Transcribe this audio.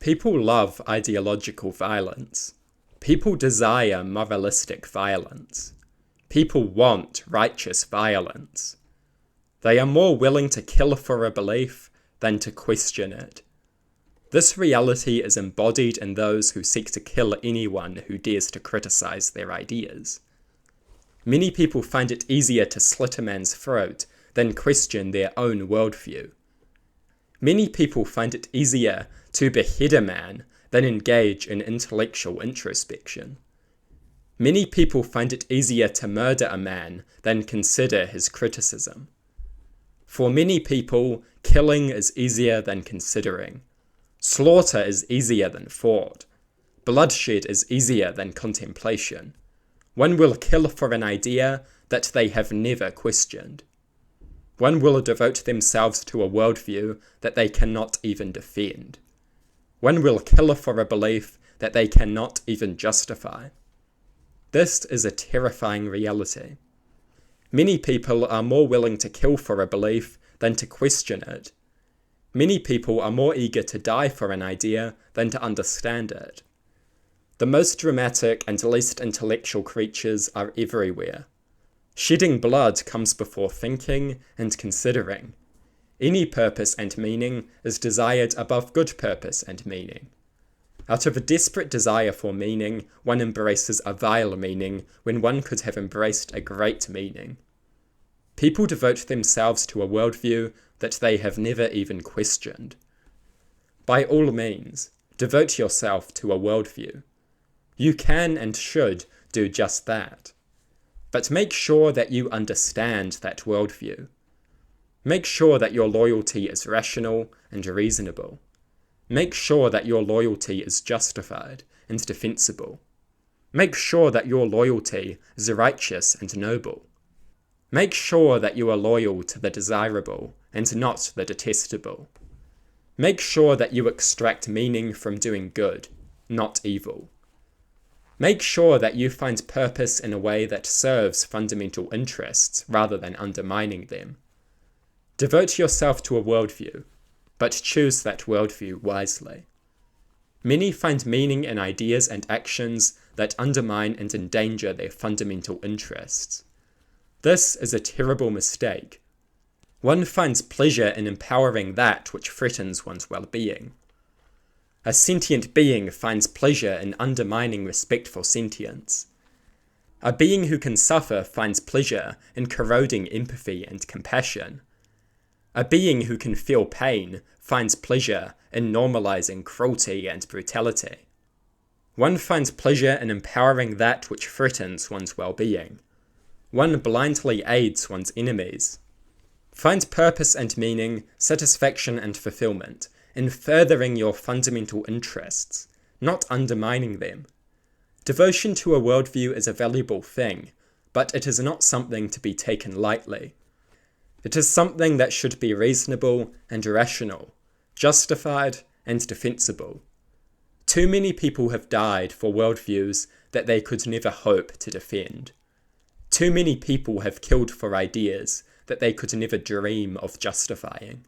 People love ideological violence. People desire moralistic violence. People want righteous violence. They are more willing to kill for a belief than to question it. This reality is embodied in those who seek to kill anyone who dares to criticize their ideas. Many people find it easier to slit a man's throat than question their own worldview. Many people find it easier to behead a man than engage in intellectual introspection. Many people find it easier to murder a man than consider his criticism. For many people, killing is easier than considering. Slaughter is easier than thought. Bloodshed is easier than contemplation. One will kill for an idea that they have never questioned. One will devote themselves to a worldview that they cannot even defend. One will kill for a belief that they cannot even justify. This is a terrifying reality. Many people are more willing to kill for a belief than to question it. Many people are more eager to die for an idea than to understand it. The most dramatic and least intellectual creatures are everywhere. Shedding blood comes before thinking and considering. Any purpose and meaning is desired above good purpose and meaning. Out of a desperate desire for meaning, one embraces a vile meaning when one could have embraced a great meaning. People devote themselves to a worldview that they have never even questioned. By all means, devote yourself to a worldview. You can and should do just that. But make sure that you understand that worldview. Make sure that your loyalty is rational and reasonable. Make sure that your loyalty is justified and defensible. Make sure that your loyalty is righteous and noble. Make sure that you are loyal to the desirable and not the detestable. Make sure that you extract meaning from doing good, not evil. Make sure that you find purpose in a way that serves fundamental interests rather than undermining them. Devote yourself to a worldview, but choose that worldview wisely. Many find meaning in ideas and actions that undermine and endanger their fundamental interests. This is a terrible mistake. One finds pleasure in empowering that which threatens one's well-being. A sentient being finds pleasure in undermining respect for sentience. A being who can suffer finds pleasure in corroding empathy and compassion. A being who can feel pain finds pleasure in normalizing cruelty and brutality. One finds pleasure in empowering that which threatens one's well-being. One blindly aids one's enemies. Find purpose and meaning, satisfaction and fulfillment in furthering your fundamental interests, not undermining them. Devotion to a worldview is a valuable thing, but it is not something to be taken lightly. It is something that should be reasonable and rational, justified and defensible. Too many people have died for worldviews that they could never hope to defend. Too many people have killed for ideas that they could never dream of justifying.